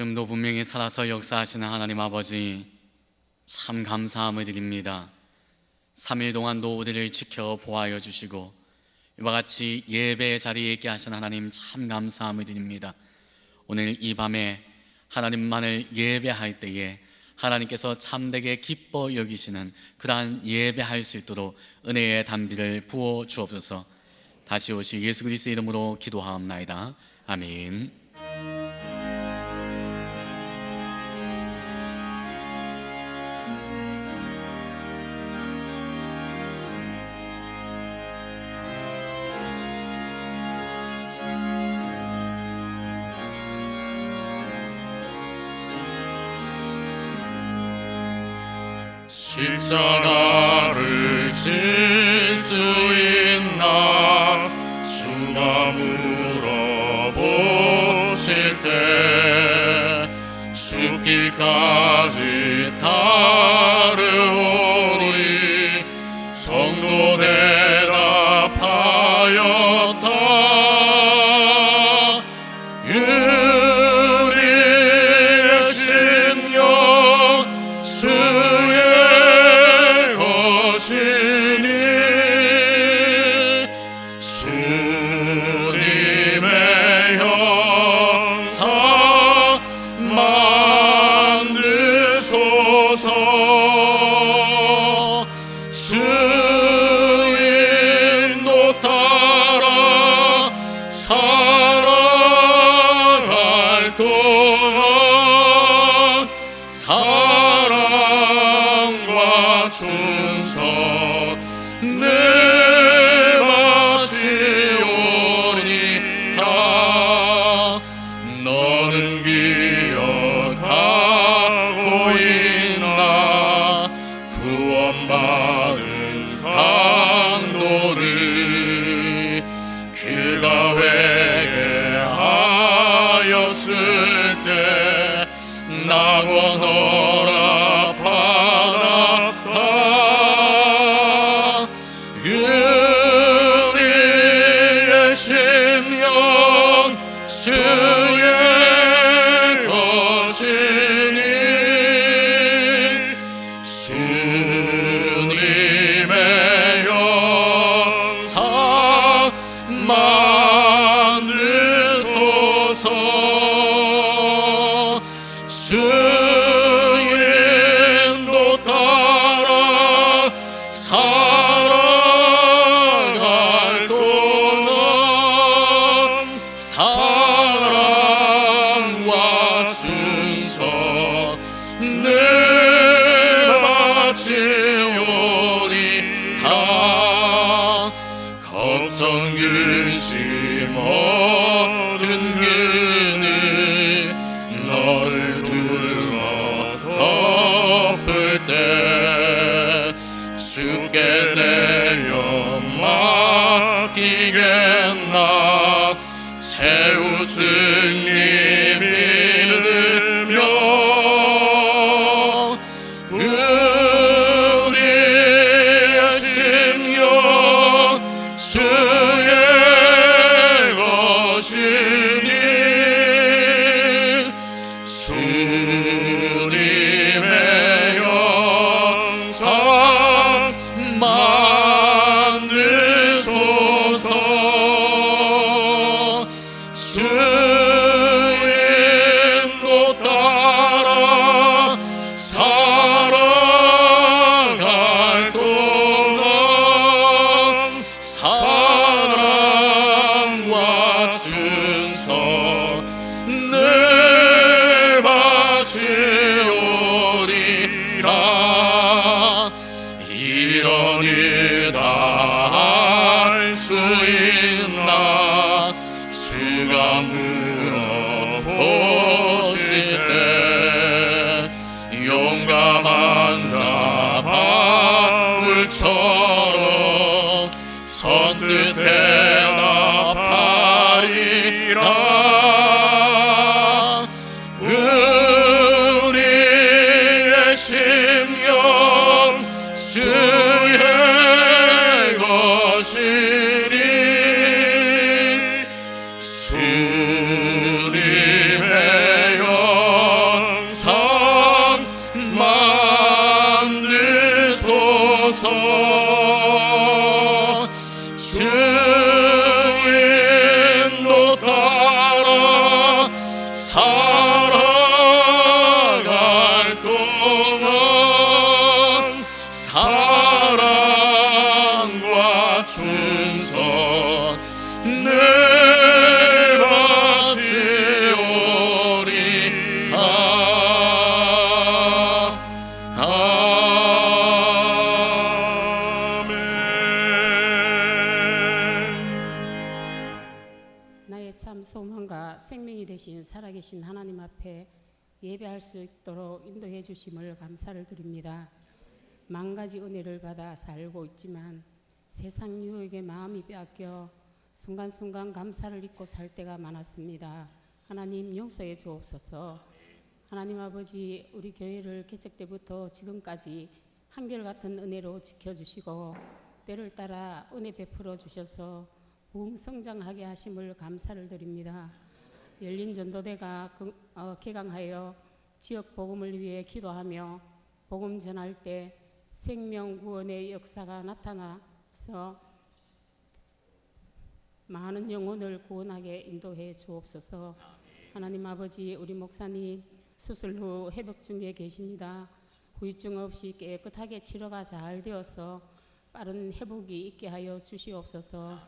지금도 분명히 살아서 역사하시는 하나님 아버지, 참 감사함을 드립니다. 3일 동안도 우리를 지켜 보호하여 주시고 이와 같이 예배의 자리에 있게 하신 하나님 참 감사함을 드립니다. 오늘 이 밤에 하나님만을 예배할 때에 하나님께서 참되게 기뻐 여기시는 그러한 예배할 수 있도록 은혜의 단비를 부어 주옵소서. 다시 오실 예수 그리스도의 이름으로 기도하옵나이다. 아멘. 십자가를 질 수 있나 주가 물어보실 때 죽기까지 따르오니 성도 대답하였다. 우리의 심령 주의 주님의 형상 만드소서. 주인도 따라 살아갈 동안 사랑과 충성 너는 기억하고 있나 구원받은 강도를 그가 회개하였을 때 낙원 허락받았다. 우리의 심령 주의 것이니 주님의 영상 만드소서. 주인도 따라 살아갈 동안 사랑과 충성 늘 바치오리다. 걱정 근심 모든 근을 너를 둘러 덮을 때 주께 내어 맡기겠나. 최후 승리 믿으며 우리의 심령 주의 것이니 주님의 영상 만드소서. 주인도 따라 살아갈 동안 사랑과 충성 늘 바치오리라. 이런 일 다 할 수 있나 주가 물어보실 때 용감한 자 바울처럼 선뜻 대답하리라. 우리의 심령 주의 것이니 주님의 영 순서 늘 바치오리다. 나의 참 소망과 생명이 되신 살아계신 하나님 앞에 예배할 수 있도록 인도해 주심을 감사를 드립니다. 만 가지 은혜를 받아 살고 있지만 세상 유혹에 마음이 빼앗겨 순간순간 감사를 잊고 살 때가 많았습니다. 하나님 용서해 주옵소서. 하나님 아버지, 우리 교회를 개척 때부터 지금까지 한결같은 은혜로 지켜주시고 때를 따라 은혜 베풀어 주셔서 부흥 성장하게 하심을 감사를 드립니다. 열린 전도대가 개강하여 지역 복음을 위해 기도하며 복음 전할 때 생명 구원의 역사가 나타나서 많은 영혼을 구원하게 인도해 주옵소서. 하나님 아버지, 우리 목사님 수술 후 회복 중에 계십니다. 후유증 없이 깨끗하게 치료가 잘 되어서 빠른 회복이 있게 하여 주시옵소서.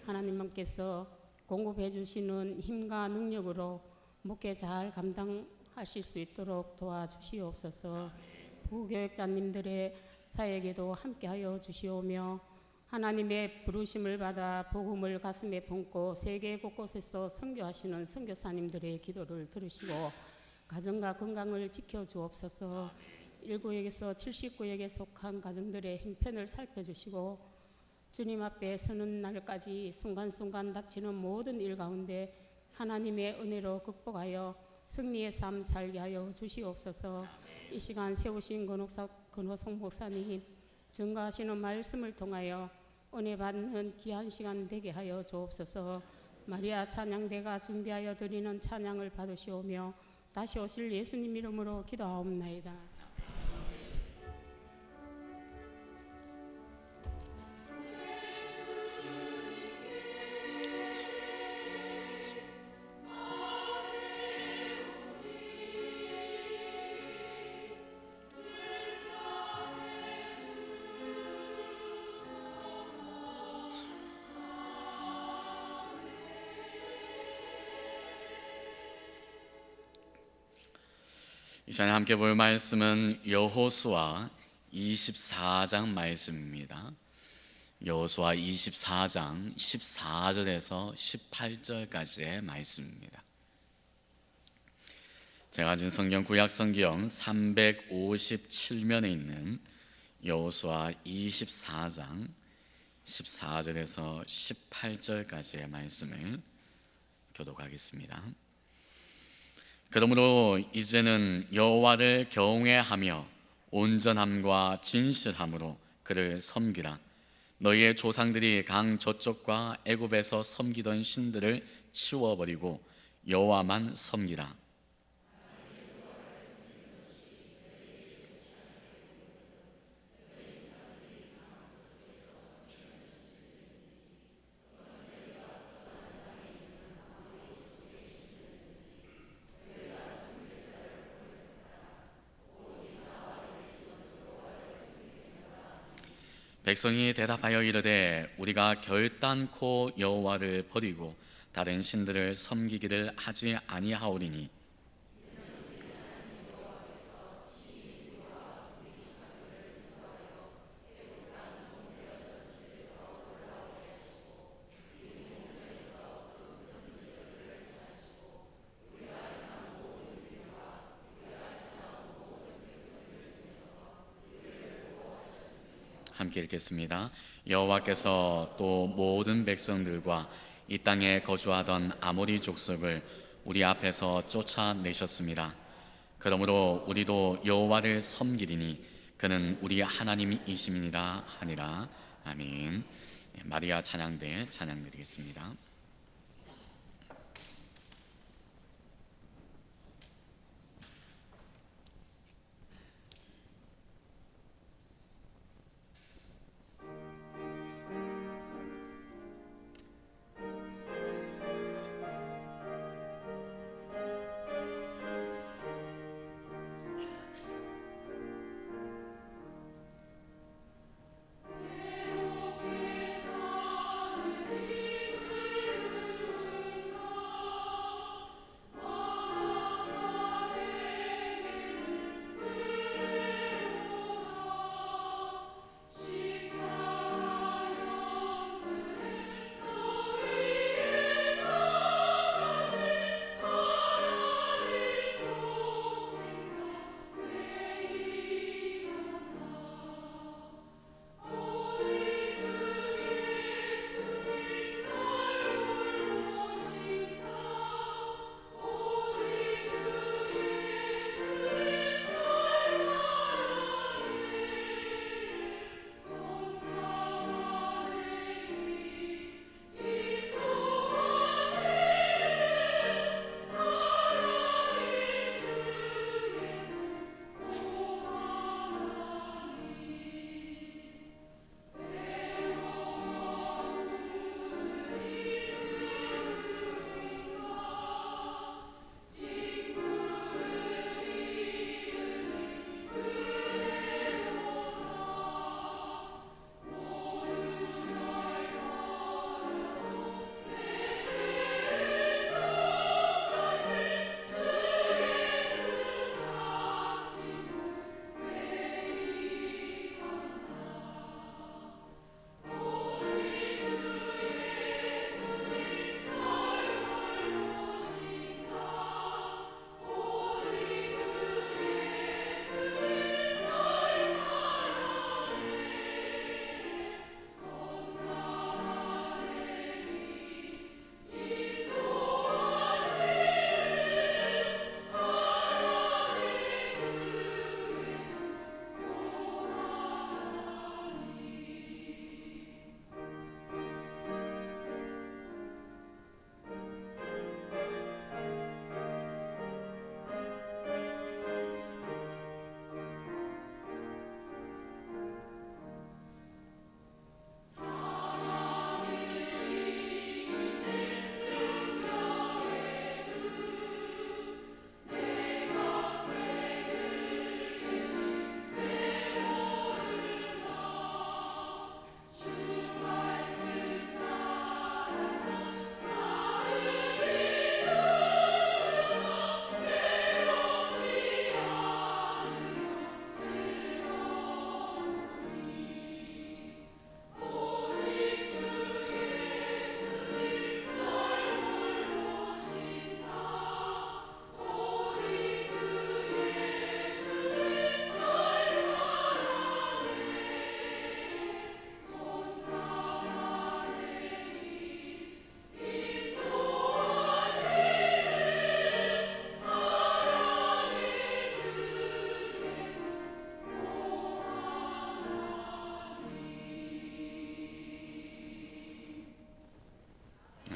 하나님께서 공급해 주시는 힘과 능력으로 목회 잘 감당하실 수 있도록 도와주시옵소서. 부교육자님들의 사역에도 함께하여 주시오며 하나님의 부르심을 받아 복음을 가슴에 품고 세계 곳곳에서 선교하시는 선교사님들의 기도를 들으시고 가정과 건강을 지켜주옵소서. 1구역에서 79역에 속한 가정들의 형편을 살펴주시고 주님 앞에 서는 날까지 순간순간 닥치는 모든 일 가운데 하나님의 은혜로 극복하여 승리의 삶 살게 하여 주시옵소서. 이 시간 세우신 권호성 목사님 증거하시는 말씀을 통하여 은혜 받는 귀한 시간 되게 하여 주옵소서. 마리아 찬양대가 준비하여 드리는 찬양을 받으시오며 다시 오실 예수님 이름으로 기도하옵나이다. 이 시간에 함께 볼 말씀은 여호수아 24장 말씀입니다. 여호수아 24장 14절에서 18절까지의 말씀입니다. 제가 가진 성경 구약 성경 357면에 있는 여호수아 24장 14절에서 18절까지의 말씀을 교독하겠습니다. 그러므로 이제는 여호와를 경외하며 온전함과 진실함으로 그를 섬기라. 너희의 조상들이 강 저쪽과 애굽에서 섬기던 신들을 치워버리고 여호와만 섬기라. 백성이 대답하여 이르되 우리가 결단코 여호와를 버리고 다른 신들을 섬기기를 하지 아니하오리니 함께 읽겠습니다. 여호와께서 또 모든 백성들과 이 땅에 거주하던 아모리 족속을 우리 앞에서 쫓아내셨습니다. 그러므로 우리도 여호와를 섬기리니 그는 우리 하나님이심이니라 하니라. 아멘. 마리아 찬양대 찬양드리겠습니다.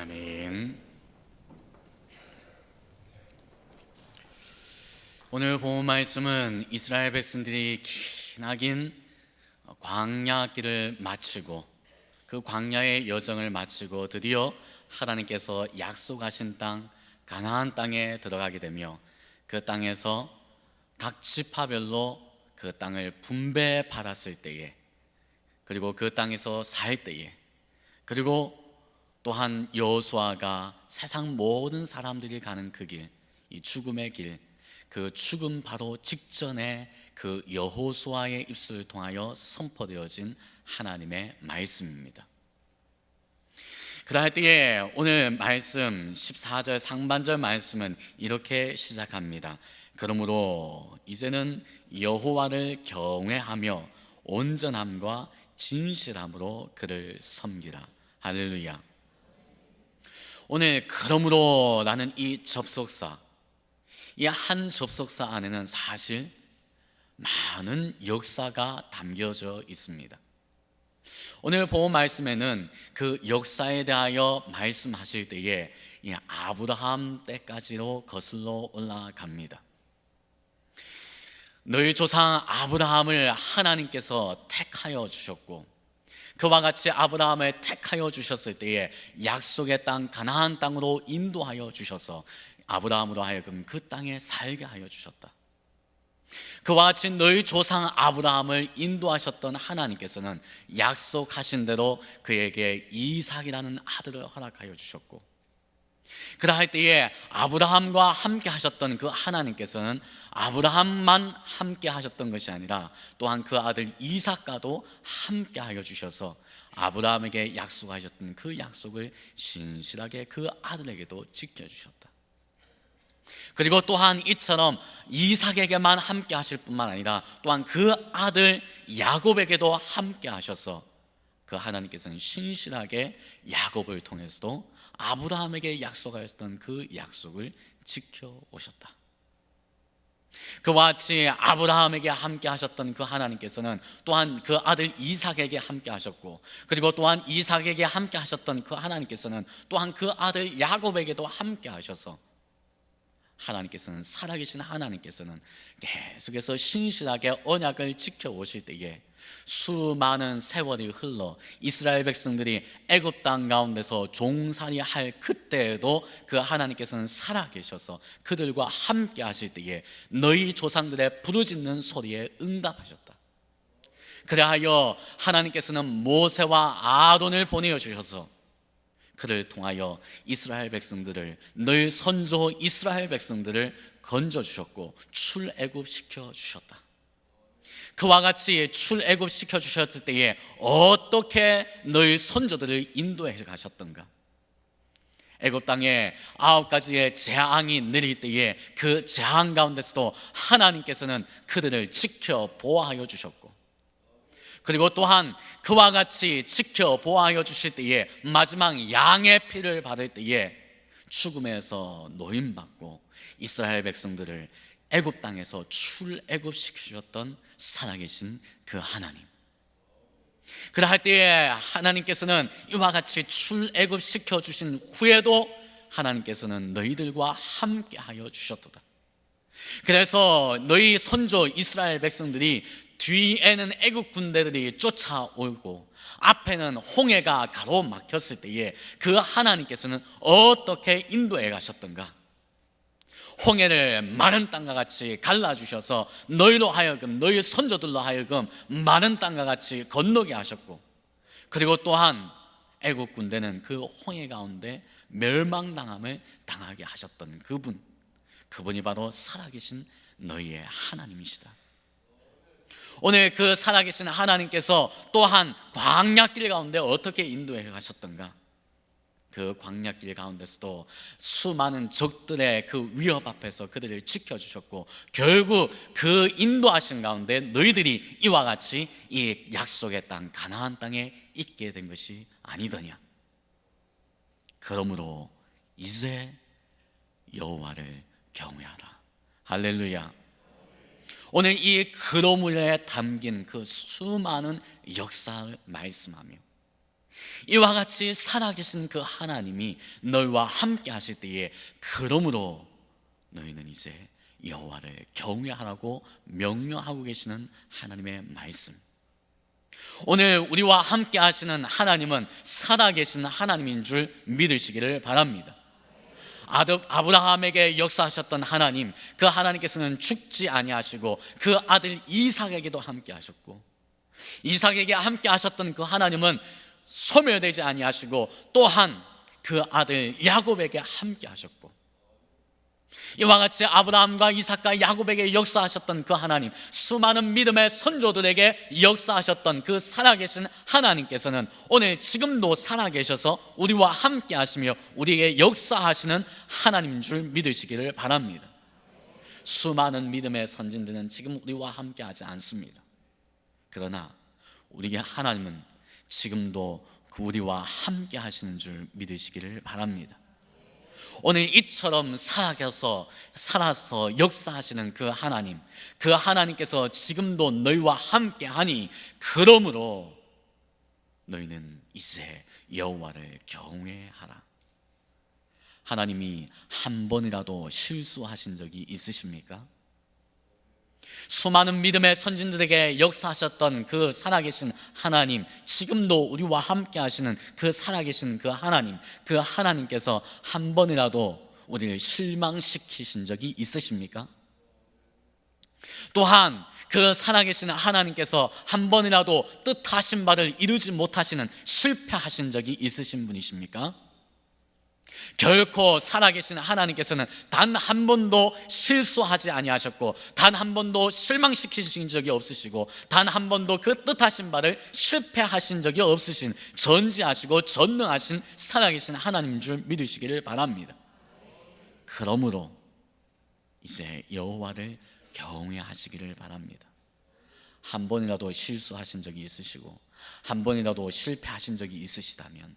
아멘. 오늘 본 말씀은 이스라엘 백성들이 기나긴 광야 길을 마치고 그 광야의 여정을 마치고 드디어 하나님께서 약속하신 땅 가나안 땅에 들어가게 되며 그 땅에서 각 지파별로 그 땅을 분배 받았을 때에, 그리고 그 땅에서 살 때에, 그리고 또한 여호수아가 세상 모든 사람들이 가는 그 길, 이 죽음의 길, 그 죽음 바로 직전에 그 여호수아의 입술을 통하여 선포되어진 하나님의 말씀입니다. 그럴 때에 오늘 말씀 14절 상반절 말씀은 이렇게 시작합니다. 그러므로 이제는 여호와를 경외하며 온전함과 진실함으로 그를 섬기라. 할렐루야. 오늘 그러므로라는 이 접속사, 이 한 접속사 안에는 사실 많은 역사가 담겨져 있습니다. 오늘 본 말씀에는 그 역사에 대하여 말씀하실 때에 이 아브라함 때까지로 거슬러 올라갑니다. 너희 조상 아브라함을 하나님께서 택하여 주셨고, 그와 같이 아브라함을 택하여 주셨을 때에 약속의 땅 가나안 땅으로 인도하여 주셔서 아브라함으로 하여금 그 땅에 살게 하여 주셨다. 그와 같이 너희 조상 아브라함을 인도하셨던 하나님께서는 약속하신 대로 그에게 이삭이라는 아들을 허락하여 주셨고, 그러할 때에 아브라함과 함께 하셨던 그 하나님께서는 아브라함만 함께 하셨던 것이 아니라 또한 그 아들 이삭과도 함께 하여 주셔서 아브라함에게 약속하셨던 그 약속을 신실하게 그 아들에게도 지켜주셨다. 그리고 또한 이처럼 이삭에게만 함께 하실 뿐만 아니라 또한 그 아들 야곱에게도 함께 하셔서 그 하나님께서는 신실하게 야곱을 통해서도 아브라함에게 약속하셨던 그 약속을 지켜오셨다. 그와 같이 아브라함에게 함께 하셨던 그 하나님께서는 또한 그 아들 이삭에게 함께 하셨고, 그리고 또한 이삭에게 함께 하셨던 그 하나님께서는 또한 그 아들 야곱에게도 함께 하셔서 하나님께서는, 살아계신 하나님께서는 계속해서 신실하게 언약을 지켜오실 때에 수많은 세월이 흘러 이스라엘 백성들이 애굽 땅 가운데서 종살이 할 그때에도 그 하나님께서는 살아계셔서 그들과 함께 하실 때에 너희 조상들의 부르짖는 소리에 응답하셨다. 그래하여 하나님께서는 모세와 아론을 보내주셔서 그를 통하여 이스라엘 백성들을, 너희 선조 이스라엘 백성들을 건져주셨고 출애굽시켜 주셨다. 그와 같이 출애굽시켜 주셨을 때에 어떻게 너희 선조들을 인도해 가셨던가? 애굽 땅에 9가지의 재앙이 내릴 때에 그 재앙 가운데서도 하나님께서는 그들을 지켜 보호하여 주셨고, 그리고 또한 그와 같이 지켜 보호하여 주실 때에 마지막 양의 피를 받을 때에 죽음에서 노임받고 이스라엘 백성들을 애굽 땅에서 출애굽시키셨던 살아계신 그 하나님, 그러할 때에 하나님께서는 이와 같이 출애굽시켜 주신 후에도 하나님께서는 너희들과 함께하여 주셨도다. 그래서 너희 선조 이스라엘 백성들이 뒤에는 애국 군대들이 쫓아오고 앞에는 홍해가 가로막혔을 때에 그 하나님께서는 어떻게 인도해 가셨던가? 홍해를 마른 땅과 같이 갈라주셔서 너희로 하여금, 너희 선조들로 하여금 마른 땅과 같이 건너게 하셨고, 그리고 또한 애국 군대는 그 홍해 가운데 멸망당함을 당하게 하셨던 그분이 바로 살아계신 너희의 하나님이시다. 오늘 그 살아계신 하나님께서 또한 광야길 가운데 어떻게 인도해 가셨던가? 그 광야길 가운데서도 수많은 적들의 그 위협 앞에서 그들을 지켜주셨고, 결국 그 인도하신 가운데 너희들이 이와 같이 이 약속의 땅 가나안 땅에 있게 된 것이 아니더냐? 그러므로 이제 여호와를 경외하라. 할렐루야. 오늘 이 그러므로에 담긴 그 수많은 역사를 말씀하며 이와 같이 살아계신 그 하나님이 너희와 함께 하실 때에 그러므로 너희는 이제 여호와를 경외하라고 명령하고 계시는 하나님의 말씀. 오늘 우리와 함께 하시는 하나님은 살아계신 하나님인 줄 믿으시기를 바랍니다. 아브라함에게 역사하셨던 하나님, 그 하나님께서는 죽지 아니하시고 그 아들 이삭에게도 함께 하셨고, 이삭에게 함께 하셨던 그 하나님은 소멸되지 아니하시고 또한 그 아들 야곱에게 함께 하셨고, 이와 같이 아브라함과 이삭과 야곱에게 역사하셨던 그 하나님, 수많은 믿음의 선조들에게 역사하셨던 그 살아계신 하나님께서는 오늘 지금도 살아계셔서 우리와 함께 하시며 우리에게 역사하시는 하나님인 줄 믿으시기를 바랍니다. 수많은 믿음의 선진들은 지금 우리와 함께 하지 않습니다. 그러나 우리의 하나님은 지금도 우리와 함께 하시는 줄 믿으시기를 바랍니다. 오늘 이처럼 살아서 역사하시는 그 하나님, 그 하나님께서 지금도 너희와 함께 하니 그러므로 너희는 이제 여호와를 경외하라. 하나님이 한 번이라도 실수하신 적이 있으십니까? 수많은 믿음의 선진들에게 역사하셨던 그 살아계신 하나님, 지금도 우리와 함께 하시는 그 살아계신 그 하나님, 그 하나님께서 한 번이라도 우리를 실망시키신 적이 있으십니까? 또한 그 살아계신 하나님께서 한 번이라도 뜻하신 바를 이루지 못하시는 실패하신 적이 있으신 분이십니까? 결코 살아계신 하나님께서는 단 한 번도 실수하지 아니하셨고 단 한 번도 실망시키신 적이 없으시고 단 한 번도 그 뜻하신 바를 실패하신 적이 없으신 전지하시고 전능하신 살아계신 하나님인 줄 믿으시기를 바랍니다. 그러므로 이제 여호와를 경외하시기를 바랍니다. 한 번이라도 실수하신 적이 있으시고 한 번이라도 실패하신 적이 있으시다면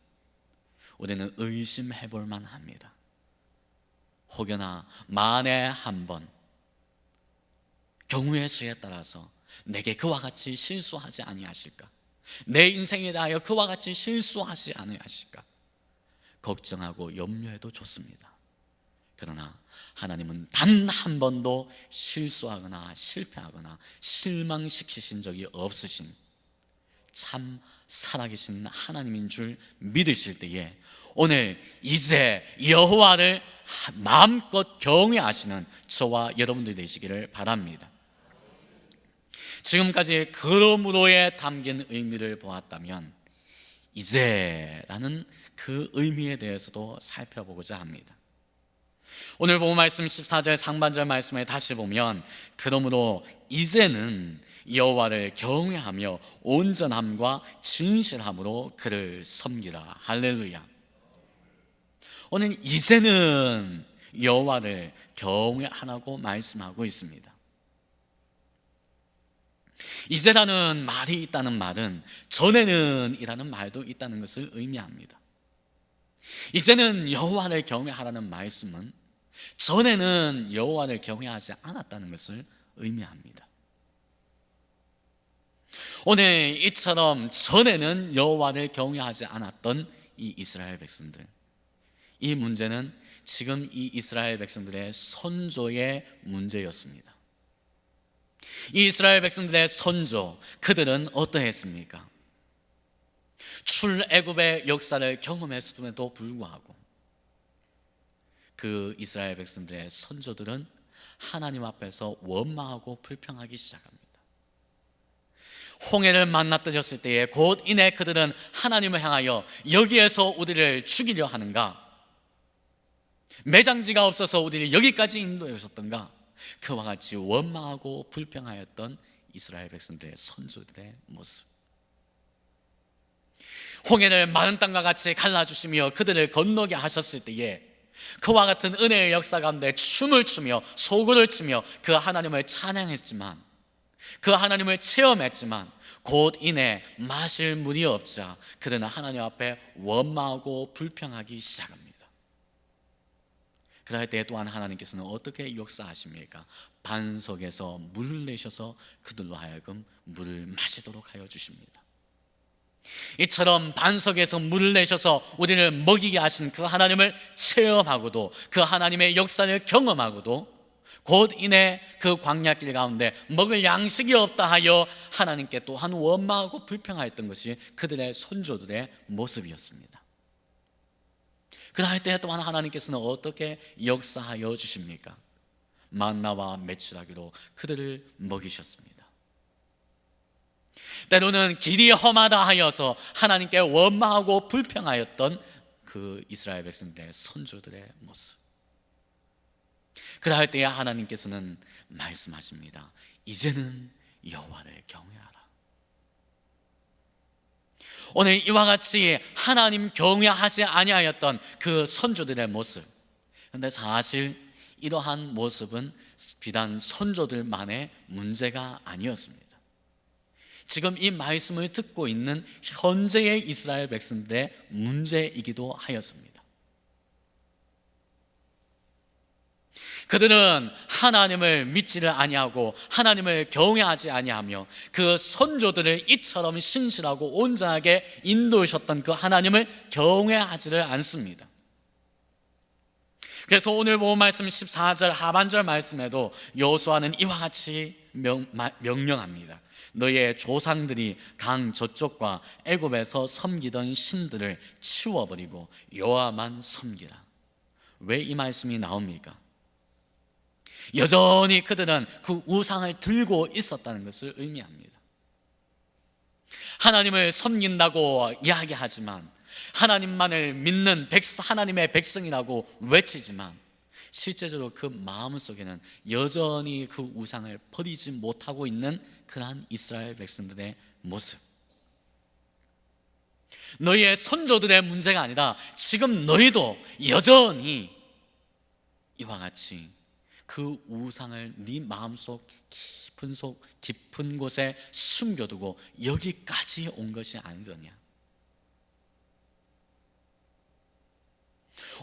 우리는 의심해 볼 만합니다. 혹여나 만에 한 번 경우의 수에 따라서 내게 그와 같이 실수하지 아니하실까? 내 인생에 대하여 그와 같이 실수하지 아니하실까? 걱정하고 염려해도 좋습니다. 그러나 하나님은 단 한 번도 실수하거나 실패하거나 실망시키신 적이 없으신 참 살아계신 하나님인 줄 믿으실 때에 오늘 이제 여호와를 마음껏 경외하시는 저와 여러분들이 되시기를 바랍니다. 지금까지 그러므로에 담긴 의미를 보았다면 이제라는 그 의미에 대해서도 살펴보고자 합니다. 오늘 본 말씀 14절 상반절 말씀을 다시 보면 그러므로 이제는 여호와를 경외하며 온전함과 진실함으로 그를 섬기라. 할렐루야. 오늘 이제는 여호와를 경외하라고 말씀하고 있습니다. 이제라는 말이 있다는 말은 전에는 이라는 말도 있다는 것을 의미합니다. 이제는 여호와를 경외하라는 말씀은 전에는 여호와를 경외하지 않았다는 것을 의미합니다. 오늘 이처럼 전에는 여호와를 경외하지 않았던 이 이스라엘 백성들, 이 문제는 지금 이 이스라엘 백성들의 선조의 문제였습니다. 이 이스라엘 백성들의 선조, 그들은 어떠했습니까? 출애굽의 역사를 경험했음에도 불구하고 그 이스라엘 백성들의 선조들은 하나님 앞에서 원망하고 불평하기 시작합니다. 홍해를 만나뜨렸을 때에 곧 이내 그들은 하나님을 향하여 여기에서 우리를 죽이려 하는가? 매장지가 없어서 우리를 여기까지 인도해 오셨던가? 그와 같이 원망하고 불평하였던 이스라엘 백성들의 선조들의 모습. 홍해를 마른 땅과 같이 갈라주시며 그들을 건너게 하셨을 때에 그와 같은 은혜의 역사 가운데 춤을 추며 소구를 치며 그 하나님을 찬양했지만, 그 하나님을 체험했지만 곧 이내 마실 물이 없자 그들은 하나님 앞에 원망하고 불평하기 시작합니다. 그럴 때 또한 하나님께서는 어떻게 역사하십니까? 반석에서 물을 내셔서 그들로 하여금 물을 마시도록 하여 주십니다. 이처럼 반석에서 물을 내셔서 우리를 먹이게 하신 그 하나님을 체험하고도, 그 하나님의 역사를 경험하고도 곧 이내 그 광야길 가운데 먹을 양식이 없다 하여 하나님께 또한 원망하고 불평하였던 것이 그들의 선조들의 모습이었습니다. 그럴 때 또한 하나님께서는 어떻게 역사하여 주십니까? 만나와 메추라기로 그들을 먹이셨습니다. 때로는 길이 험하다 하여서 하나님께 원망하고 불평하였던 그 이스라엘 백성들의 선조들의 모습, 그럴 때에 하나님께서는 말씀하십니다. 이제는 여호와를 경외하라. 오늘 이와 같이 하나님 경외하지 아니하였던 그 선조들의 모습, 그런데 사실 이러한 모습은 비단 선조들만의 문제가 아니었습니다. 지금 이 말씀을 듣고 있는 현재의 이스라엘 백성들의 문제이기도 하였습니다. 그들은 하나님을 믿지를 아니하고 하나님을 경외하지 아니하며 그 선조들을 이처럼 신실하고 온전하게 인도하셨던 그 하나님을 경외하지를 않습니다. 그래서 오늘 본 말씀 14절 하반절 말씀에도 여호수아는 이와 같이 명령합니다. 너의 조상들이 강 저쪽과 애굽에서 섬기던 신들을 치워버리고 여호와만 섬기라. 왜 이 말씀이 나옵니까? 여전히 그들은 그 우상을 들고 있었다는 것을 의미합니다. 하나님을 섬긴다고 이야기하지만, 하나님만을 믿는 하나님의 백성이라고 외치지만, 실제적으로 그 마음속에는 여전히 그 우상을 버리지 못하고 있는 그러한 이스라엘 백성들의 모습. 너희의 선조들의 문제가 아니라 지금 너희도 여전히 이와 같이 그 우상을 네 마음속 깊은 곳에 숨겨두고 여기까지 온 것이 아니더냐.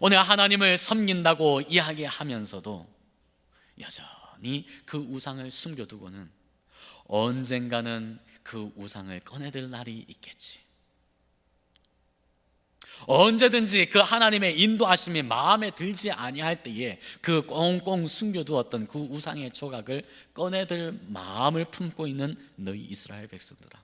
오늘 하나님을 섬긴다고 이야기하면서도 여전히 그 우상을 숨겨두고는 언젠가는 그 우상을 꺼내들 날이 있겠지. 언제든지 그 하나님의 인도하심이 마음에 들지 아니할 때에 그 꽁꽁 숨겨두었던 그 우상의 조각을 꺼내들 마음을 품고 있는 너희 이스라엘 백성들아,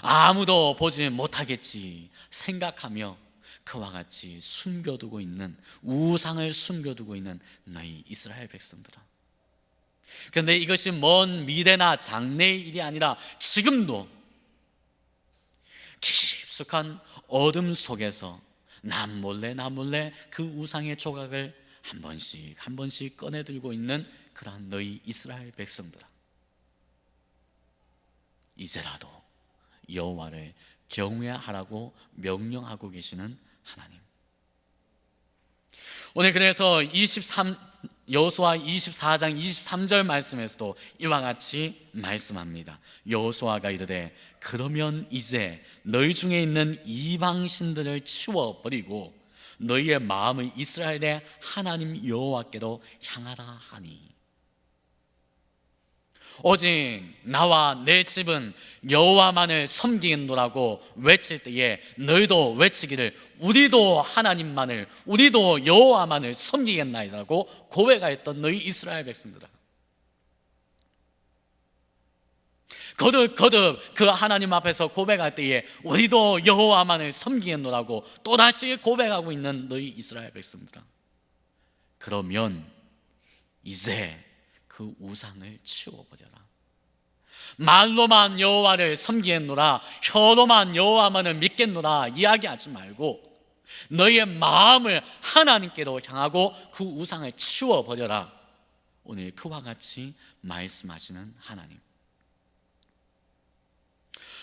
아무도 보지 못하겠지 생각하며 그와 같이 숨겨두고 있는, 우상을 숨겨두고 있는 너희 이스라엘 백성들아, 그런데 이것이 먼 미래나 장래의 일이 아니라 지금도 깊숙한 어둠 속에서 남몰래 그 우상의 조각을 한 번씩 꺼내들고 있는 그러한 너희 이스라엘 백성들아, 이제라도 여호와를 경외하라고 명령하고 계시는 하나님. 오늘 그래서 여호수아 24장 23절 말씀에서도 이와 같이 말씀합니다. 여호수아가 이르되 그러면 이제 너희 중에 있는 이방 신들을 치워버리고 너희의 마음을 이스라엘의 하나님 여호와께로 향하라 하니, 오직 나와 내 집은 여호와만을 섬기겠노라고 외칠 때에 너희도 외치기를 우리도 하나님만을, 우리도 여호와만을 섬기겠나이다고 고백하였던 너희 이스라엘 백성들아, 거듭 그 하나님 앞에서 고백할 때에 우리도 여호와만을 섬기겠노라고 또다시 고백하고 있는 너희 이스라엘 백성들아, 그러면 이제 그 우상을 치워버려라. 말로만 여호와를 섬기겠노라, 혀로만 여호와만을 믿겠노라 이야기하지 말고 너희의 마음을 하나님께로 향하고 그 우상을 치워버려라. 오늘 그와 같이 말씀하시는 하나님.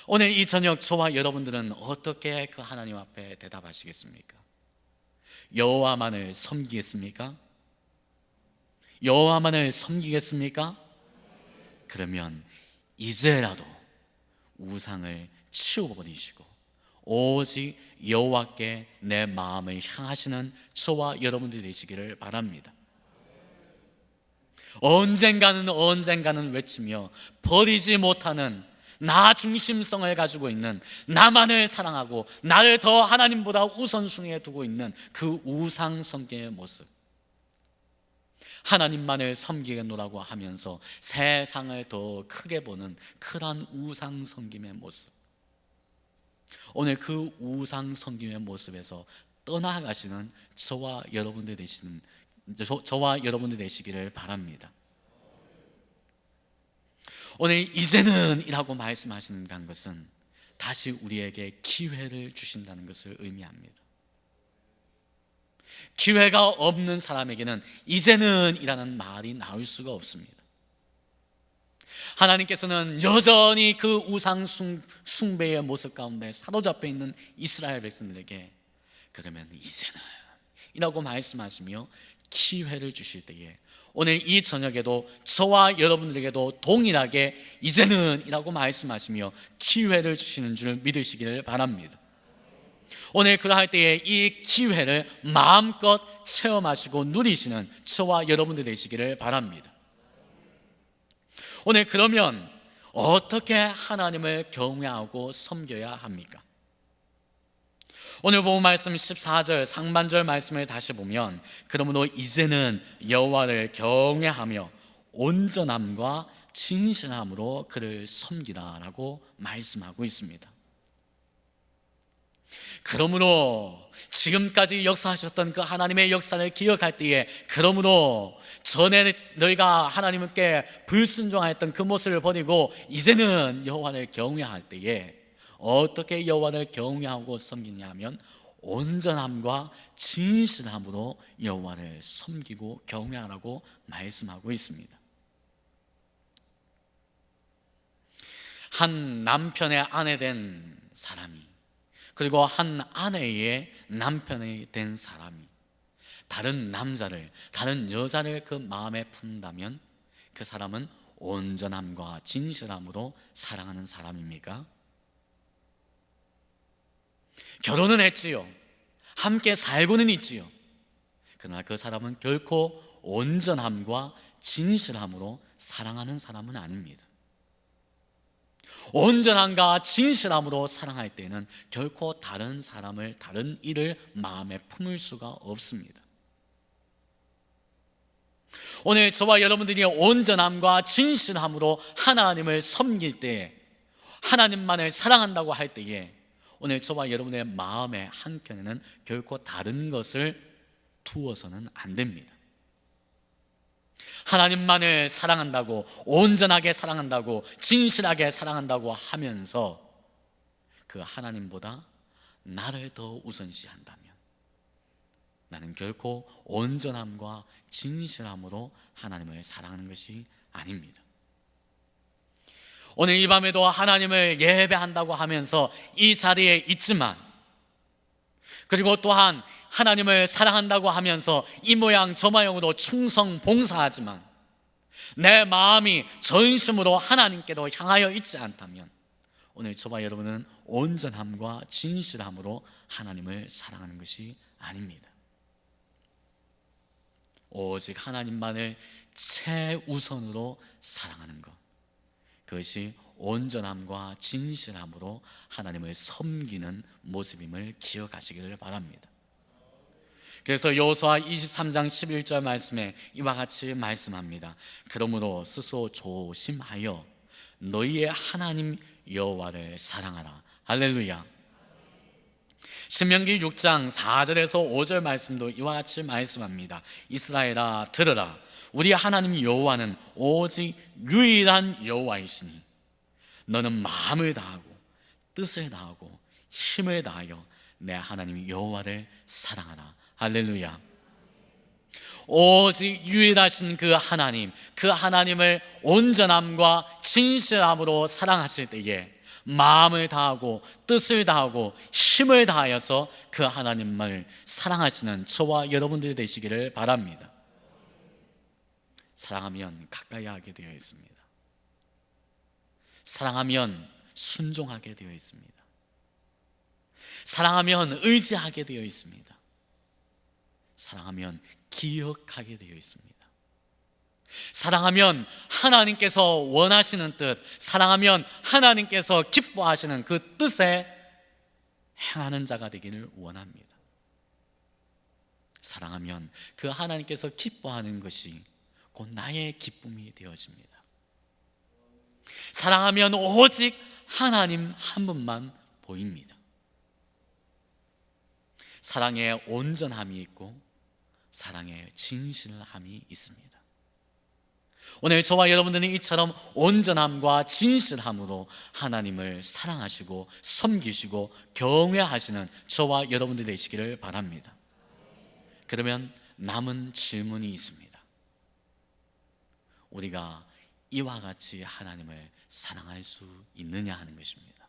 오늘 이 저녁 저와 여러분들은 어떻게 그 하나님 앞에 대답하시겠습니까? 여호와만을 섬기겠습니까? 여호와만을 섬기겠습니까? 그러면 이제라도 우상을 치워버리시고 오직 여호와께 내 마음을 향하시는 저와 여러분들이 되시기를 바랍니다. 언젠가는 외치며 버리지 못하는 나 중심성을 가지고 있는, 나만을 사랑하고 나를 더 하나님보다 우선순위에 두고 있는 그 우상 섬김의 모습, 하나님만을 섬기겠노라고 하면서 세상을 더 크게 보는 그러한 우상 섬김의 모습, 오늘 그 우상 섬김의 모습에서 떠나가시는 저와 여러분들 되시기를 바랍니다. 오늘 이제는 이라고 말씀하시는 것은 다시 우리에게 기회를 주신다는 것을 의미합니다. 기회가 없는 사람에게는 이제는 이라는 말이 나올 수가 없습니다. 하나님께서는 여전히 그 우상 숭배의 모습 가운데 사로잡혀 있는 이스라엘 백성들에게 그러면 이제는 이라고 말씀하시며 기회를 주실 때에 오늘 이 저녁에도 저와 여러분들에게도 동일하게 이제는 이라고 말씀하시며 기회를 주시는 줄 믿으시기를 바랍니다. 오늘 그러할 때에 이 기회를 마음껏 체험하시고 누리시는 저와 여러분들 되시기를 바랍니다. 오늘 그러면 어떻게 하나님을 경외하고 섬겨야 합니까? 오늘 본 말씀 14절 상반절 말씀을 다시 보면 그러므로 이제는 여호와를 경외하며 온전함과 진실함으로 그를 섬기라라고 말씀하고 있습니다. 그러므로 지금까지 역사하셨던 그 하나님의 역사를 기억할 때에 그러므로 전에 너희가 하나님께 불순종하였던 그 모습을 버리고 이제는 여호와를 경외할 때에 어떻게 여호와를 경외하고 섬기냐 하면 온전함과 진실함으로 여호와를 섬기고 경외하라고 말씀하고 있습니다. 한 남편의 아내 된 사람이 그리고 한 아내의 남편이 된 사람이 다른 남자를, 다른 여자를 그 마음에 품는다면 그 사람은 온전함과 진실함으로 사랑하는 사람입니까? 결혼은 했지요. 함께 살고는 있지요. 그러나 그 사람은 결코 온전함과 진실함으로 사랑하는 사람은 아닙니다. 온전함과 진실함으로 사랑할 때는 결코 다른 사람을, 다른 일을 마음에 품을 수가 없습니다. 오늘 저와 여러분들이 온전함과 진실함으로 하나님을 섬길 때, 하나님만을 사랑한다고 할 때에 오늘 저와 여러분의 마음의 한켠에는 결코 다른 것을 두어서는 안 됩니다. 하나님만을 사랑한다고, 온전하게 사랑한다고, 진실하게 사랑한다고 하면서 그 하나님보다 나를 더 우선시한다면 나는 결코 온전함과 진실함으로 하나님을 사랑하는 것이 아닙니다. 오늘 이 밤에도 하나님을 예배한다고 하면서 이 자리에 있지만, 그리고 또한 하나님을 사랑한다고 하면서 이 모양 저 모양으로 충성 봉사하지만 내 마음이 전심으로 하나님께로 향하여 있지 않다면 오늘 저와 여러분은 온전함과 진실함으로 하나님을 사랑하는 것이 아닙니다. 오직 하나님만을 최우선으로 사랑하는 것, 그것이 온전함과 진실함으로 하나님을 섬기는 모습임을 기억하시기를 바랍니다. 그래서 여호수아 23장 11절 말씀에 이와 같이 말씀합니다. 그러므로 스스로 조심하여 너희의 하나님 여호와를 사랑하라. 할렐루야. 신명기 6장 4절에서 5절 말씀도 이와 같이 말씀합니다. 이스라엘아 들으라. 우리 하나님 여호와는 오직 유일한 여호와이시니 너는 마음을 다하고 뜻을 다하고 힘을 다하여 내 하나님 여호와를 사랑하라. 할렐루야. 오직 유일하신 그 하나님, 그 하나님을 온전함과 진실함으로 사랑하실 때에 마음을 다하고 뜻을 다하고 힘을 다하여서 그 하나님을 사랑하시는 저와 여러분들이 되시기를 바랍니다. 사랑하면 가까이 하게 되어 있습니다. 사랑하면 순종하게 되어 있습니다. 사랑하면 의지하게 되어 있습니다. 사랑하면 기억하게 되어 있습니다. 사랑하면 하나님께서 원하시는 뜻, 사랑하면 하나님께서 기뻐하시는 그 뜻에 행하는 자가 되기를 원합니다. 사랑하면 그 하나님께서 기뻐하는 것이 곧 나의 기쁨이 되어집니다. 사랑하면 오직 하나님 한 분만 보입니다. 사랑에 온전함이 있고 사랑에 진실함이 있습니다. 오늘 저와 여러분들은 이처럼 온전함과 진실함으로 하나님을 사랑하시고 섬기시고 경외하시는 저와 여러분들이 되시기를 바랍니다. 그러면 남은 질문이 있습니다. 우리가 이와 같이 하나님을 사랑할 수 있느냐 하는 것입니다.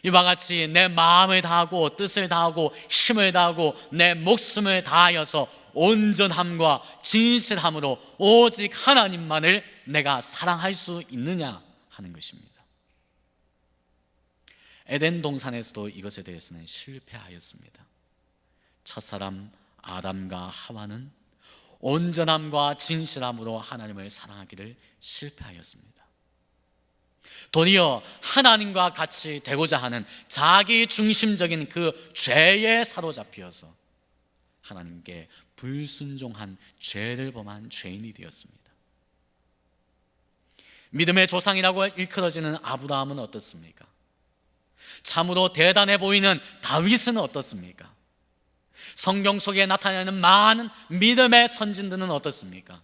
이와 같이 내 마음을 다하고 뜻을 다하고 힘을 다하고 내 목숨을 다하여서 온전함과 진실함으로 오직 하나님만을 내가 사랑할 수 있느냐 하는 것입니다. 에덴 동산에서도 이것에 대해서는 실패하였습니다. 첫사람 아담과 하와는 온전함과 진실함으로 하나님을 사랑하기를 실패하였습니다. 도리어 하나님과 같이 되고자 하는 자기 중심적인 그 죄에 사로잡혀서 하나님께 불순종한 죄를 범한 죄인이 되었습니다. 믿음의 조상이라고 일컬어지는 아브라함은 어떻습니까? 참으로 대단해 보이는 다윗은 어떻습니까? 성경 속에 나타나는 많은 믿음의 선진들은 어떻습니까?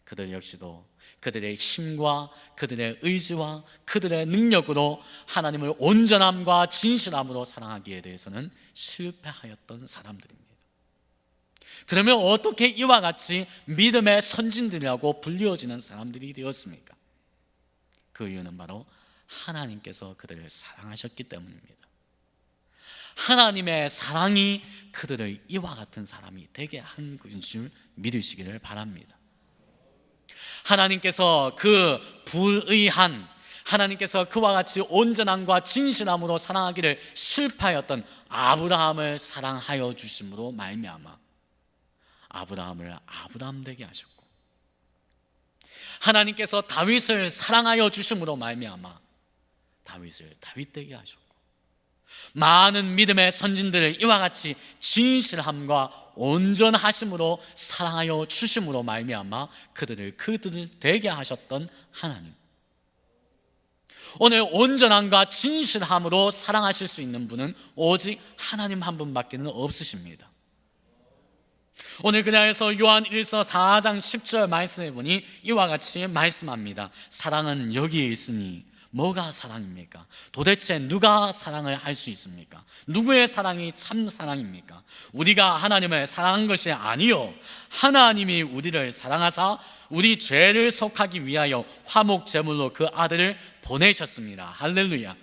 그들 역시도 그들의 힘과 그들의 의지와 그들의 능력으로 하나님을 온전함과 진실함으로 사랑하기에 대해서는 실패하였던 사람들입니다. 그러면 어떻게 이와 같이 믿음의 선진들이라고 불리워지는 사람들이 되었습니까? 그 이유는 바로 하나님께서 그들을 사랑하셨기 때문입니다. 하나님의 사랑이 그들을 이와 같은 사람이 되게 한 것을 믿으시기를 바랍니다. 하나님께서 그 불의한, 하나님께서 그와 같이 온전함과 진실함으로 사랑하기를 실패하였던 아브라함을 사랑하여 주심으로 말미암아 아브라함을 아브라함 되게 하셨고, 하나님께서 다윗을 사랑하여 주심으로 말미암아 다윗을 다윗 되게 하셨고, 많은 믿음의 선진들을 이와 같이 진실함과 온전하심으로 사랑하여 주심으로 말미암아 그들을 되게 하셨던 하나님, 오늘 온전함과 진실함으로 사랑하실 수 있는 분은 오직 하나님 한 분밖에는 없으십니다. 오늘 그냥에서 요한 1서 4장 10절 말씀해 보니 이와 같이 말씀합니다. 사랑은 여기에 있으니 뭐가 사랑입니까? 도대체 누가 사랑을 할 수 있습니까? 누구의 사랑이 참 사랑입니까? 우리가 하나님을 사랑한 것이 아니요, 하나님이 우리를 사랑하사 우리 죄를 속하기 위하여 화목 제물로 그 아들을 보내셨습니다. 할렐루야.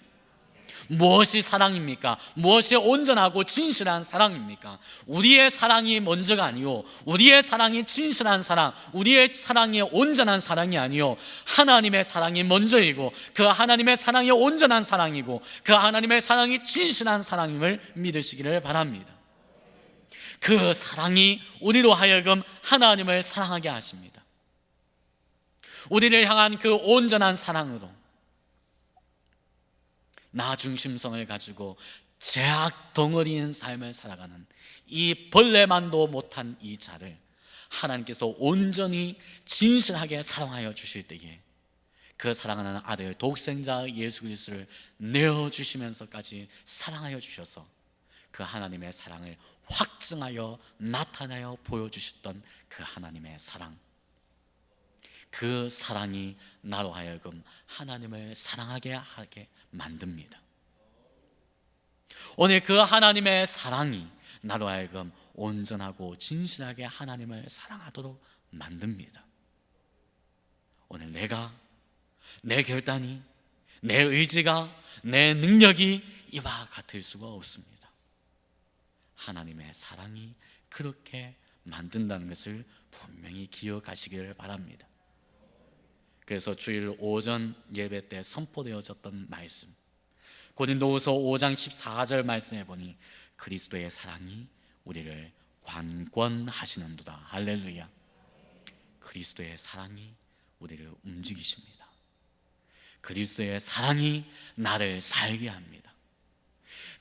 무엇이 사랑입니까? 무엇이 온전하고 진실한 사랑입니까? 우리의 사랑이 먼저가 아니요, 우리의 사랑이 진실한 사랑, 우리의 사랑이 온전한 사랑이 아니요, 하나님의 사랑이 먼저이고 그 하나님의 사랑이 온전한 사랑이고 그 하나님의 사랑이 진실한 사랑임을 믿으시기를 바랍니다. 그 사랑이 우리로 하여금 하나님을 사랑하게 하십니다. 우리를 향한 그 온전한 사랑으로 나 중심성을 가지고 죄악 덩어리인 삶을 살아가는 이 벌레만도 못한 이 자를 하나님께서 온전히 진실하게 사랑하여 주실 때에 그 사랑하는 아들 독생자 예수 그리스도를 내어주시면서까지 사랑하여 주셔서 그 하나님의 사랑을 확증하여 나타나여 보여주셨던 그 하나님의 사랑, 그 사랑이 나로 하여금 하나님을 사랑하게 하게 만듭니다. 오늘 그 하나님의 사랑이 나로 하여금 온전하고 진실하게 하나님을 사랑하도록 만듭니다. 오늘 내 결단이, 내 의지가, 내 능력이 이와 같을 수가 없습니다. 하나님의 사랑이 그렇게 만든다는 것을 분명히 기억하시기를 바랍니다. 그래서 주일 오전 예배 때 선포되어졌던 말씀, 고린도후서 5장 14절 말씀해 보니 그리스도의 사랑이 우리를 관건하시는도다. 할렐루야. 그리스도의 사랑이 우리를 움직이십니다. 그리스도의 사랑이 나를 살게 합니다.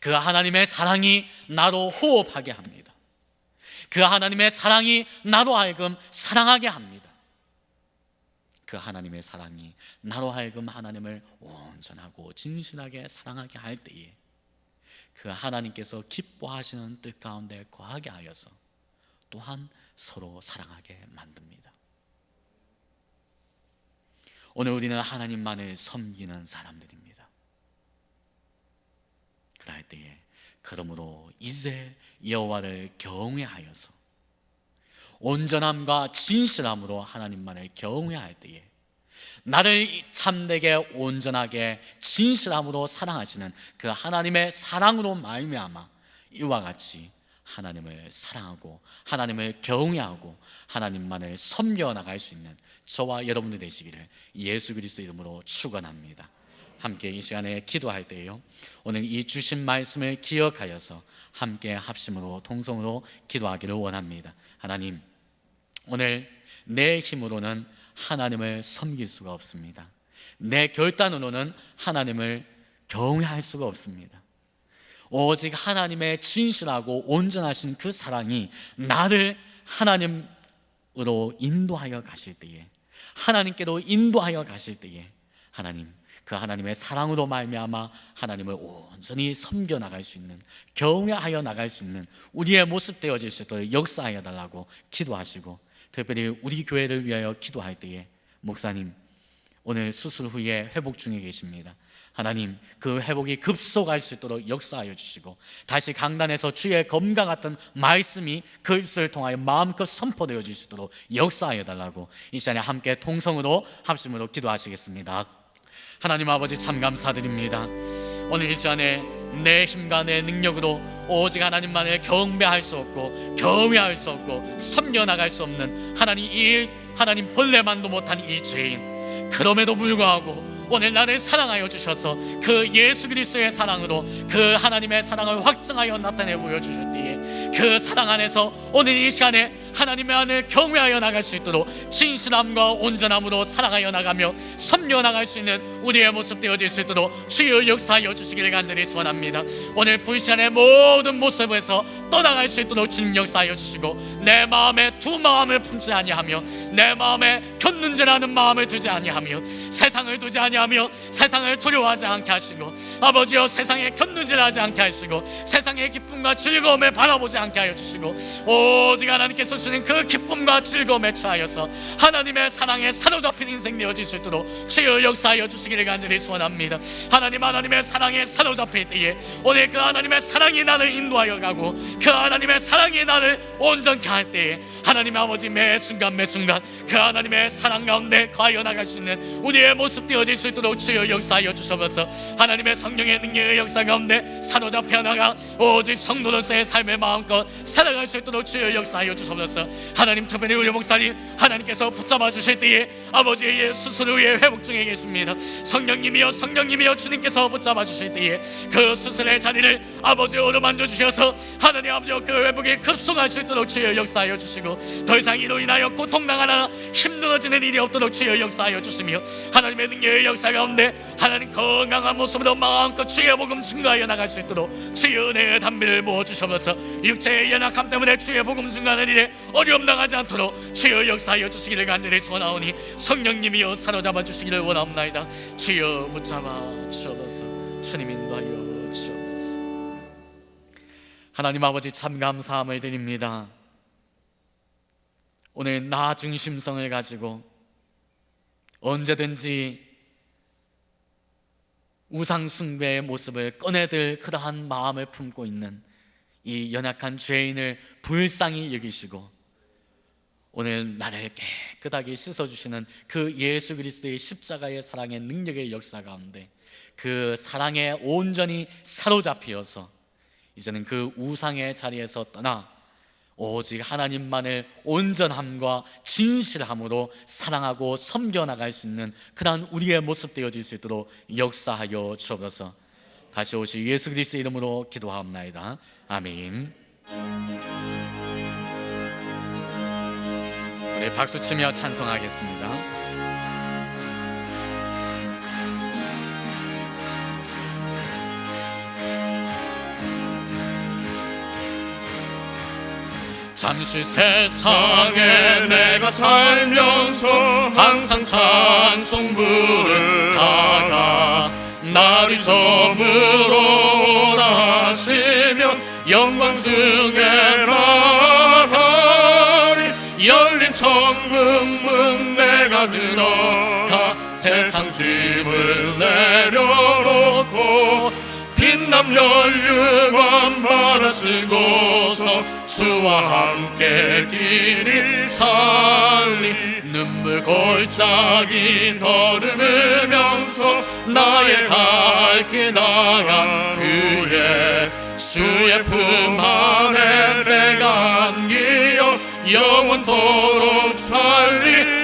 그 하나님의 사랑이 나로 호흡하게 합니다. 그 하나님의 사랑이 나로 하여금 사랑하게 합니다. 그 하나님의 사랑이 나로 하여금 하나님을 온전하고 진실하게 사랑하게 할 때에 그 하나님께서 기뻐하시는 뜻 가운데 거하게 하여서 또한 서로 사랑하게 만듭니다. 오늘 우리는 하나님만을 섬기는 사람들입니다. 그럴 때에 그러므로 이제 여호와를 경외하여서 온전함과 진실함으로 하나님만을 경외할 때에 나를 참되게 온전하게 진실함으로 사랑하시는 그 하나님의 사랑으로 말미암아 이와 같이 하나님을 사랑하고 하나님을 경외하고 하나님만을 섬겨 나갈 수 있는 저와 여러분들 되시기를 예수 그리스도 이름으로 축원합니다. 함께 이 시간에 기도할 때요, 오늘 이 주신 말씀을 기억하여서 함께 합심으로 통성으로 기도하기를 원합니다. 하나님, 오늘 내 힘으로는 하나님을 섬길 수가 없습니다. 내 결단으로는 하나님을 경외할 수가 없습니다. 오직 하나님의 진실하고 온전하신 그 사랑이 나를 하나님으로 인도하여 가실 때에, 하나님께로 인도하여 가실 때에 하나님, 그 하나님의 사랑으로 말미암아 하나님을 온전히 섬겨 나갈 수 있는, 경외하여 나갈 수 있는 우리의 모습 되어질 수 있도록 역사하여 달라고 기도하시고, 특별히 우리 교회를 위하여 기도할 때에 목사님 오늘 수술 후에 회복 중에 계십니다. 하나님, 그 회복이 급속할 수 있도록 역사하여 주시고 다시 강단에서 주의 검과 같은 말씀이 그 입술을 통하여 마음껏 선포되어질 수 있도록 역사하여 달라고 이 시간에 함께 통성으로 합심으로 기도하시겠습니다. 하나님 아버지, 참 감사드립니다. 오늘 이 시간에 내 힘과 내 능력으로 오직 하나님만을 경배할 수 없고 경외할 수 없고 섬겨나갈 수 없는 하나님 벌레만도 못한 이 죄인, 그럼에도 불구하고 오늘 나를 사랑하여 주셔서 그 예수 그리스도의 사랑으로 그 하나님의 사랑을 확증하여 나타내 보여주셨기에 그 사랑 안에서 오늘 이 시간에 하나님의 안을 경외하여 나갈 수 있도록 진실함과 온전함으로 사랑하여 나가며 섬겨 나갈 수 있는 우리의 모습 되어질 수 있도록 주여 역사하여 주시기를 간절히 소원합니다. 오늘 불시간의 모든 모습에서 떠나갈 수 있도록 주님 역사하여 주시고 내 마음에 두 마음을 품지 아니하며 내 마음에 곁눈질하는 마음을 두지 아니하며 세상을 두지 아니하며 세상을 두려워하지 않게 하시고 아버지여 세상에 곁눈질하지 않게 하시고 세상의 기쁨과 즐거움을 바라보지 않게 하여 주시고 오직 하나님께서 주신 그 기쁨과 즐거움에 처하여서 하나님의 사랑에 사로잡힌 인생 되어질 수 있도록 주여 역사하여 주시기를 간절히 소원합니다. 하나님의 사랑에 사로잡힐 때에 오늘 그 하나님의 사랑이 나를 인도하여 가고 그 하나님의 사랑이 나를 온전케 할 때에 하나님 아버지 매 순간 그 하나님의 사랑 가운데 거하여 나갈 수 있는 우리의 모습 되어질 수 있도록 주여 역사하여 주셔서 하나님의 성령의 능력의 역사 가운데 사로잡혀 나가 오직 성도로서의 삶의 마음껏 살아갈 수 있도록 주여 역사하여 주셔서 하나님, 특별히 우리 목사님 하나님께서 붙잡아 주실 때에 아버지의 수술 후에 회복 중에 계십니다. 성령님이여 주님께서 붙잡아 주실 때에 그 수술의 자리를 아버지 어루만져 주셔서 하나님 아버지 그 회복이 급속할 수 있도록 주여 역사하여 주시고 더 이상 이로 인하여 고통당하나 힘들어지는 일이 없도록 주여 역사하여 주시며 하나님의 능력의 역사 가운데 하나님 건강한 모습으로 마음껏 주의 복음 증거하여 나갈 수 있도록 주의 은혜의 담비를 부어주셔서 육체의 연약함 때문에 주의 복음 증거하는 일에 어려움 당하지 않도록 주여 역사하여 주시기를 간절히 소원하오니 성령님이여 사로잡아 주시기를 원합나이다. 주여 붙잡아 주옵소서. 주님 인도하여 주옵소서. 하나님 아버지, 참 감사함을 드립니다. 오늘 나 중심성을 가지고 언제든지 우상 숭배의 모습을 꺼내들 그러한 마음을 품고 있는 이 연약한 죄인을 불쌍히 여기시고 오늘 나를 깨끗하게 씻어주시는 그 예수 그리스도의 십자가의 사랑의 능력의 역사 가운데 그 사랑에 온전히 사로잡히어서 이제는 그 우상의 자리에서 떠나 오직 하나님만을 온전함과 진실함으로 사랑하고 섬겨나갈 수 있는 그러한 우리의 모습 되어질 수 있도록 역사하여 주옵소서. 다시 오실 예수 그리스도의 이름으로 기도하옵나이다. 아멘. 우리 박수치며 찬송하겠습니다. 잠시 세상에 내가 살면서 항상 찬송 부르다가 날이 저물어 오라 하시면 영광 중에 나가리. 열린 천국문 내가 들어가 세상 짐을 내려놓고 빛남 연류관 바라 쓰고서 주와 함께 길이 살리. 눈물 골짜기 더듬으면서 나의 갈 길 나간 그의 주의 품 안에 내가 안기어 영원토록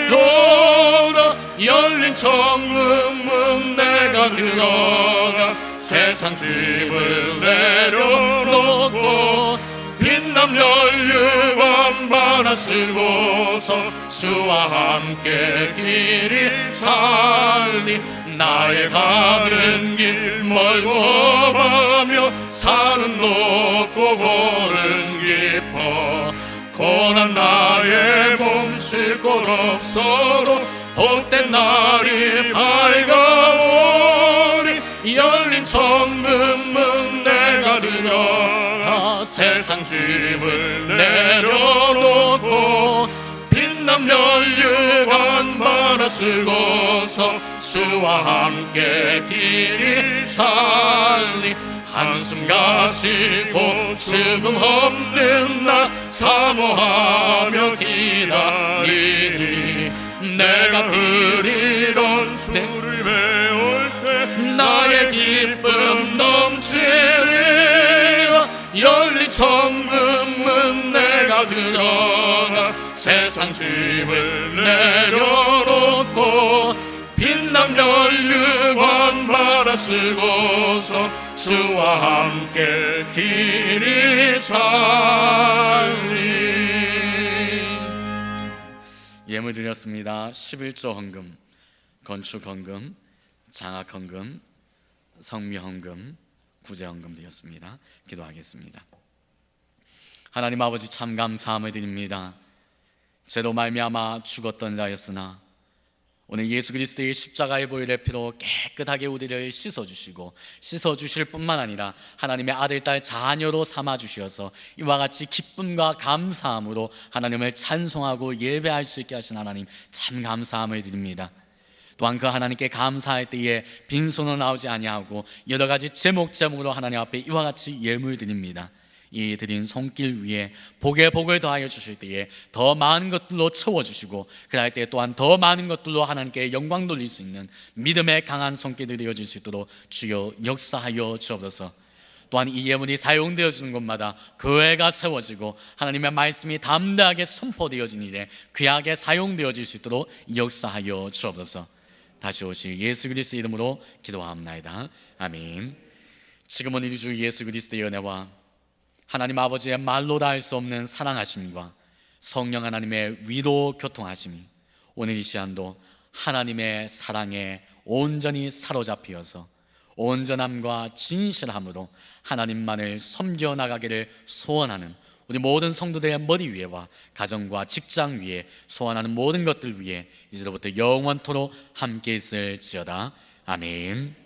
살리로다. 열린 천국문 내가 들어가 세상 짐을 내려놓고 빛남 연류관 바라 쓰고서 주와 함께 길이 살리. 나의 가는 길 멀고 험하며 산은 높고 골은 깊어 고난 나의 몸 쉴 곳 없어도 복된 날이 밝아오리. 열린 천국문 내가 들어가 세상 짐을 내려놓고 빛남 연류관 바라 쓰고서 주와 함께 길이 살리. 한숨 가시고 죽음 없는 날 사모하며 기다리니 내가 그리던 주를 배울 때 나의 기쁨 넘치리라. 열린 천국문 내가 들어가 세상 짐을 내려놓고 빛남 연류관 바라 쓰고서 주와 함께 길이 살리. 예물 드렸습니다. 11조 헌금, 건축 헌금, 장학 헌금, 성미 헌금, 구제 헌금 드렸습니다. 기도하겠습니다. 하나님 아버지, 참 감사함을 드립니다. 죄로 말미암아 죽었던 자였으나 오늘 예수 그리스도의 십자가의 보혈의 피로 깨끗하게 우리를 씻어주시고 씻어주실 뿐만 아니라 하나님의 아들, 딸, 자녀로 삼아주셔서 이와 같이 기쁨과 감사함으로 하나님을 찬송하고 예배할 수 있게 하신 하나님, 참 감사함을 드립니다. 또한 그 하나님께 감사할 때에 빈손으로 나오지 아니하고 여러 가지 제목으로 하나님 앞에 이와 같이 예물 드립니다. 이 드린 손길 위에 복에 복을 더하여 주실 때에 더 많은 것들로 채워주시고 그럴 때 또한 더 많은 것들로 하나님께 영광 돌릴 수 있는 믿음의 강한 손길이 되어질 수 있도록 주여 역사하여 주옵소서. 또한 이 예물이 사용되어지는 곳마다 교회가 세워지고 하나님의 말씀이 담대하게 선포되어진 일에 귀하게 사용되어질 수 있도록 역사하여 주옵소서. 다시 오실 예수 그리스도 이름으로 기도합나이다. 아멘. 지금은 우리 주 예수 그리스도의 은혜와 하나님 아버지의 말로 다 할 수 없는 사랑하심과 성령 하나님의 위로 교통하심이 오늘 이 시간도 하나님의 사랑에 온전히 사로잡히어서 온전함과 진실함으로 하나님만을 섬겨 나가기를 소원하는 우리 모든 성도들의 머리 위에와 가정과 직장 위에 소원하는 모든 것들 위에 이제로부터 영원토록 함께 있을지어다. 아멘.